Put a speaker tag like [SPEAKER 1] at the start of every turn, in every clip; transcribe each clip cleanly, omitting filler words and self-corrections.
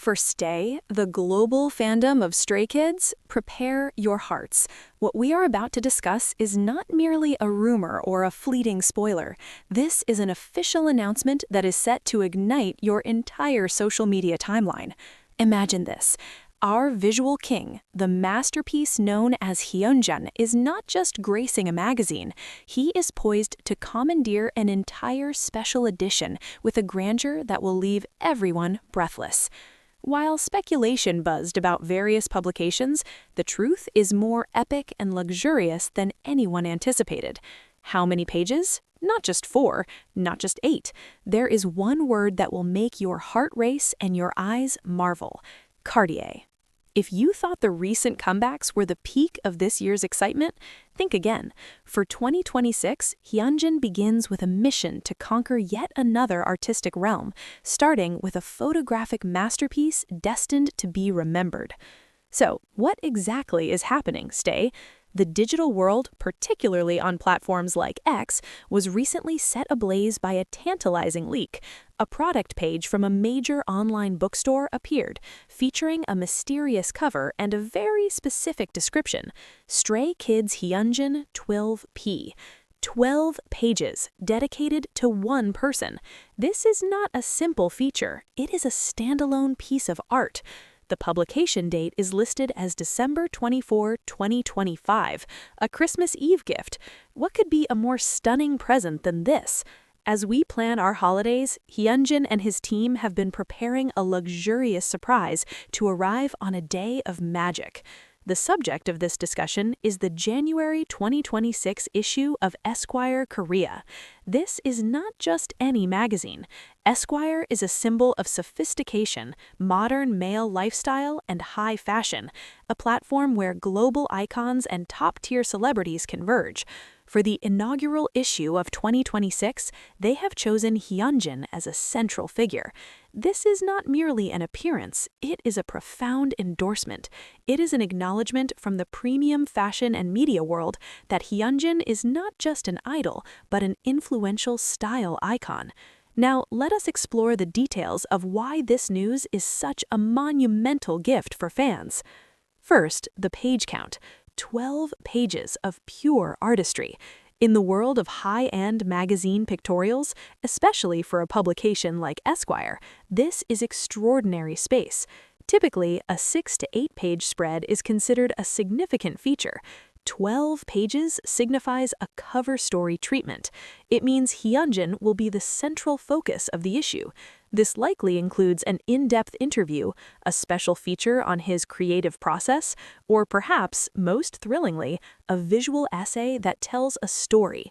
[SPEAKER 1] For Stay, the global fandom of Stray Kids, prepare your hearts. What we are about to discuss is not merely a rumor or a fleeting spoiler. This is an official announcement that is set to ignite your entire social media timeline. Imagine this. Our visual king, the masterpiece known as Hyunjin, is not just gracing a magazine. He is poised to commandeer an entire special edition with a grandeur that will leave everyone breathless. While speculation buzzed about various publications, the truth is more epic and luxurious than anyone anticipated. How many pages? Not just 4, not just 8. There is one word that will make your heart race and your eyes marvel: Cartier. If you thought the recent comebacks were the peak of this year's excitement, think again. For 2026, Hyunjin begins with a mission to conquer yet another artistic realm, starting with a photographic masterpiece destined to be remembered. So, what exactly is happening, Stay? The digital world, particularly on platforms like X, was recently set ablaze by a tantalizing leak. A product page from a major online bookstore appeared, featuring a mysterious cover and a very specific description: Stray Kids Hyunjin 12P. 12 pages dedicated to one person. This is not a simple feature, it is a standalone piece of art. The publication date is listed as December 24, 2025, a Christmas Eve gift. What could be a more stunning present than this? As we plan our holidays, Hyunjin and his team have been preparing a luxurious surprise to arrive on a day of magic. The subject of this discussion is the January 2026 issue of Esquire Korea. This is not just any magazine. Esquire is a symbol of sophistication, modern male lifestyle, and high fashion, a platform where global icons and top-tier celebrities converge. For the inaugural issue of 2026, they have chosen Hyunjin as a central figure. This is not merely an appearance, it is a profound endorsement. It is an acknowledgement from the premium fashion and media world that Hyunjin is not just an idol, but an influential style icon. Now, let us explore the details of why this news is such a monumental gift for fans. First, the page count. 12 pages of pure artistry. In the world of high-end magazine pictorials, especially for a publication like Esquire, this is extraordinary space. Typically, a 6 to 8 page spread is considered a significant feature. 12 pages signifies a cover story treatment. It means Hyunjin will be the central focus of the issue. This likely includes an in-depth interview, a special feature on his creative process, or perhaps, most thrillingly, a visual essay that tells a story.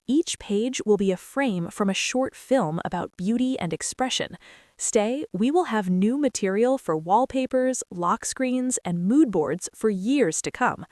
[SPEAKER 1] Each page will be a frame from a short film about beauty and expression. Stay, we will have new material for wallpapers, lock screens, and mood boards for years to come.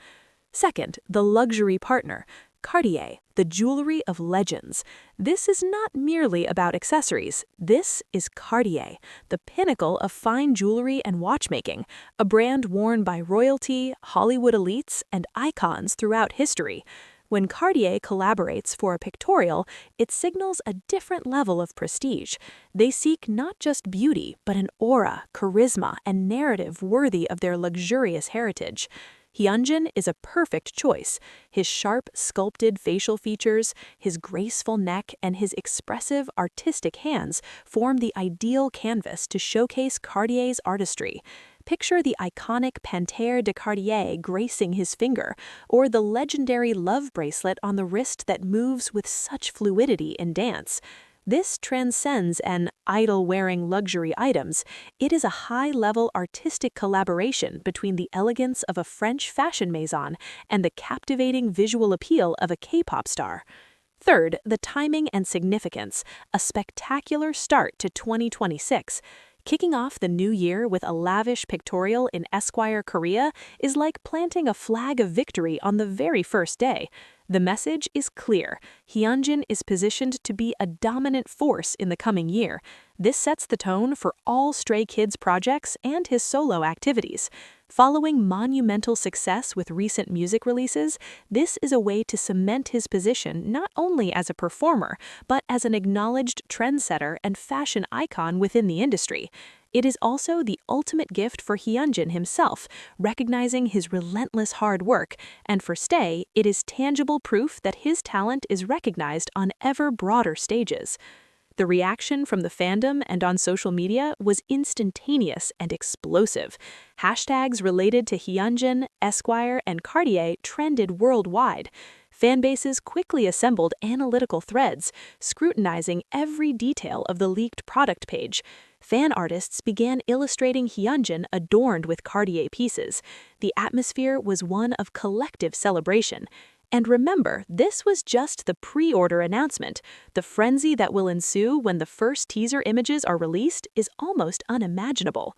[SPEAKER 1] Second, the luxury partner. Cartier, the jewelry of legends. This is not merely about accessories. This is Cartier, the pinnacle of fine jewelry and watchmaking, a brand worn by royalty, Hollywood elites, and icons throughout history. When Cartier collaborates for a pictorial, it signals a different level of prestige. They seek not just beauty, but an aura, charisma, and narrative worthy of their luxurious heritage. Hyunjin is a perfect choice. His sharp, sculpted facial features, his graceful neck, and his expressive, artistic hands form the ideal canvas to showcase Cartier's artistry. Picture the iconic Panthère de Cartier gracing his finger, or the legendary love bracelet on the wrist that moves with such fluidity in dance. This transcends an idol-wearing luxury items. It is a high-level artistic collaboration between the elegance of a French fashion maison and the captivating visual appeal of a K-pop star. Third, the timing and significance, a spectacular start to 2026. Kicking off the new year with a lavish pictorial in Esquire Korea is like planting a flag of victory on the very first day. The message is clear. Hyunjin is positioned to be a dominant force in the coming year. This sets the tone for all Stray Kids projects and his solo activities. Following monumental success with recent music releases, this is a way to cement his position not only as a performer, but as an acknowledged trendsetter and fashion icon within the industry. It is also the ultimate gift for Hyunjin himself, recognizing his relentless hard work, and for Stay, it is tangible proof that his talent is recognized on ever broader stages. The reaction from the fandom and on social media was instantaneous and explosive. Hashtags related to Hyunjin, Esquire, and Cartier trended worldwide. Fanbases quickly assembled analytical threads, scrutinizing every detail of the leaked product page. Fan artists began illustrating Hyunjin adorned with Cartier pieces. The atmosphere was one of collective celebration. And remember, this was just the pre-order announcement. The frenzy that will ensue when the first teaser images are released is almost unimaginable.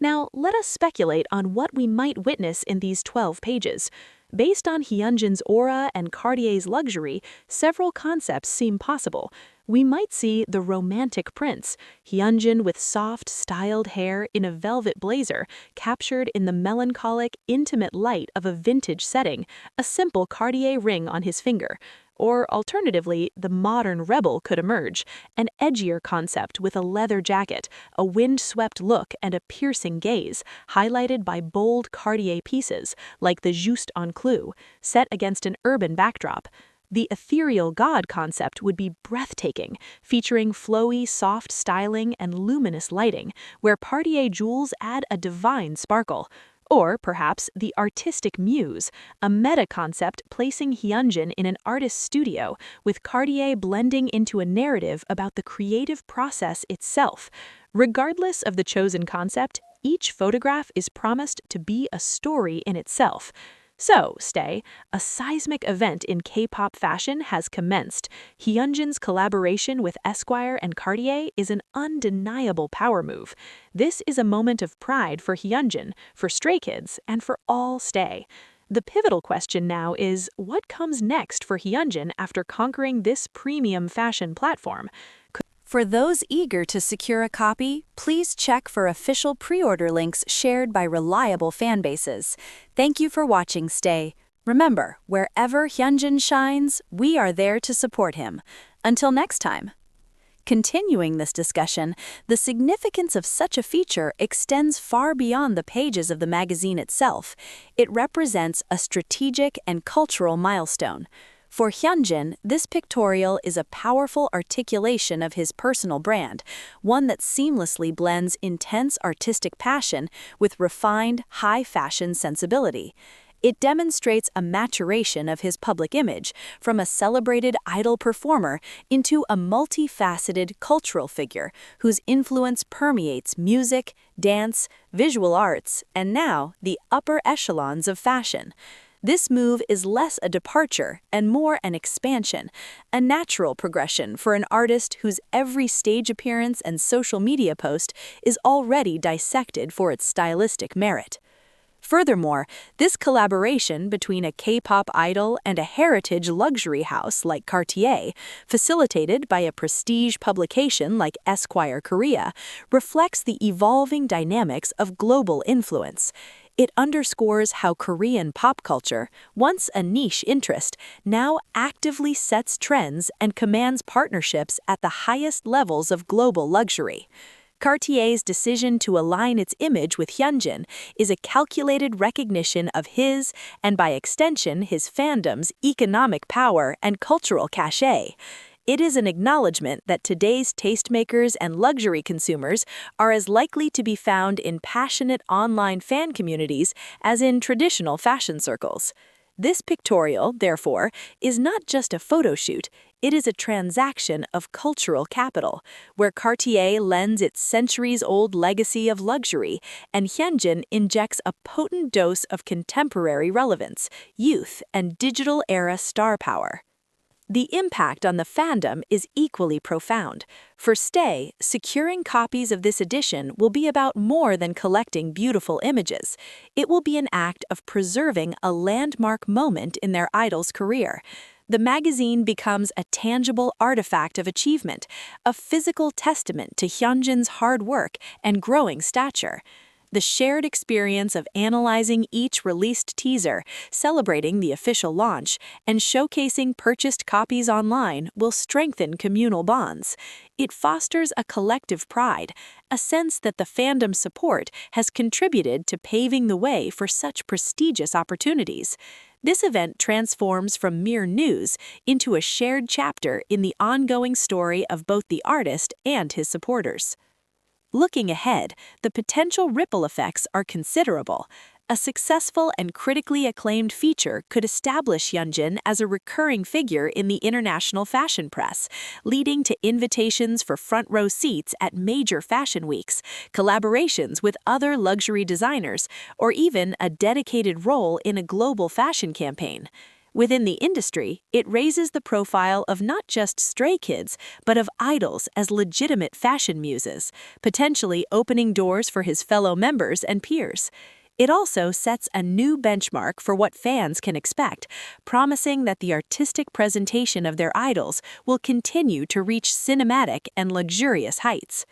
[SPEAKER 1] Now, let us speculate on what we might witness in these 12 pages. Based on Hyunjin's aura and Cartier's luxury, several concepts seem possible. We might see the romantic prince, Hyunjin with soft, styled hair in a velvet blazer, captured in the melancholic, intimate light of a vintage setting, a simple Cartier ring on his finger. Or alternatively, the modern rebel could emerge, an edgier concept with a leather jacket, a wind-swept look, and a piercing gaze, highlighted by bold Cartier pieces, like the Juste en Clou, set against an urban backdrop. The ethereal god concept would be breathtaking, featuring flowy, soft styling and luminous lighting, where Cartier jewels add a divine sparkle. Or perhaps the artistic muse, a meta-concept placing Hyunjin in an artist's studio, with Cartier blending into a narrative about the creative process itself. Regardless of the chosen concept, each photograph is promised to be a story in itself. So, Stay, a seismic event in K-pop fashion has commenced. Hyunjin's collaboration with Esquire and Cartier is an undeniable power move. This is a moment of pride for Hyunjin, for Stray Kids, and for all Stay. The pivotal question now is, what comes next for Hyunjin after conquering this premium fashion platform? For those eager to secure a copy, please check for official pre-order links shared by reliable fanbases. Thank you for watching, Stay. Remember, wherever Hyunjin shines, we are there to support him. Until next time. Continuing this discussion, the significance of such a feature extends far beyond the pages of the magazine itself. It represents a strategic and cultural milestone. For Hyunjin, this pictorial is a powerful articulation of his personal brand, one that seamlessly blends intense artistic passion with refined, high-fashion sensibility. It demonstrates a maturation of his public image, from a celebrated idol performer into a multifaceted cultural figure whose influence permeates music, dance, visual arts, and now the upper echelons of fashion. This move is less a departure and more an expansion, a natural progression for an artist whose every stage appearance and social media post is already dissected for its stylistic merit. Furthermore, this collaboration between a K-pop idol and a heritage luxury house like Cartier, facilitated by a prestige publication like Esquire Korea, reflects the evolving dynamics of global influence. It underscores how Korean pop culture, once a niche interest, now actively sets trends and commands partnerships at the highest levels of global luxury. Cartier's decision to align its image with Hyunjin is a calculated recognition of his, and by extension his fandom's, economic power and cultural cachet. It is an acknowledgement that today's tastemakers and luxury consumers are as likely to be found in passionate online fan communities as in traditional fashion circles. This pictorial, therefore, is not just a photo shoot, it is a transaction of cultural capital, where Cartier lends its centuries-old legacy of luxury, and Hyunjin injects a potent dose of contemporary relevance, youth, and digital-era star power. The impact on the fandom is equally profound. For Stay, securing copies of this edition will be about more than collecting beautiful images. It will be an act of preserving a landmark moment in their idol's career. The magazine becomes a tangible artifact of achievement, a physical testament to Hyunjin's hard work and growing stature. The shared experience of analyzing each released teaser, celebrating the official launch, and showcasing purchased copies online will strengthen communal bonds. It fosters a collective pride, a sense that the fandom's support has contributed to paving the way for such prestigious opportunities. This event transforms from mere news into a shared chapter in the ongoing story of both the artist and his supporters. Looking ahead, the potential ripple effects are considerable. A successful and critically acclaimed feature could establish Hyunjin as a recurring figure in the international fashion press, leading to invitations for front-row seats at major fashion weeks, collaborations with other luxury designers, or even a dedicated role in a global fashion campaign. Within the industry, it raises the profile of not just stray kids, but of idols as legitimate fashion muses, potentially opening doors for his fellow members and peers. It also sets a new benchmark for what fans can expect, promising that the artistic presentation of their idols will continue to reach cinematic and luxurious heights.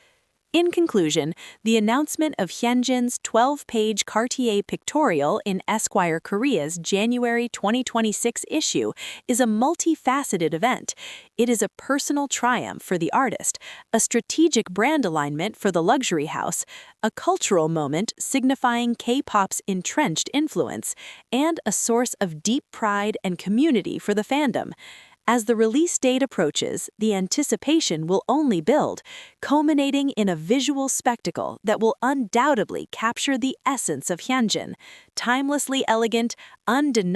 [SPEAKER 1] In conclusion, the announcement of Hyunjin's 12-page Cartier pictorial in Esquire Korea's January 2026 issue is a multifaceted event. It is a personal triumph for the artist, a strategic brand alignment for the luxury house, a cultural moment signifying K-pop's entrenched influence, and a source of deep pride and community for the fandom. As the release date approaches, the anticipation will only build, culminating in a visual spectacle that will undoubtedly capture the essence of Hyunjin, timelessly elegant, undeniable.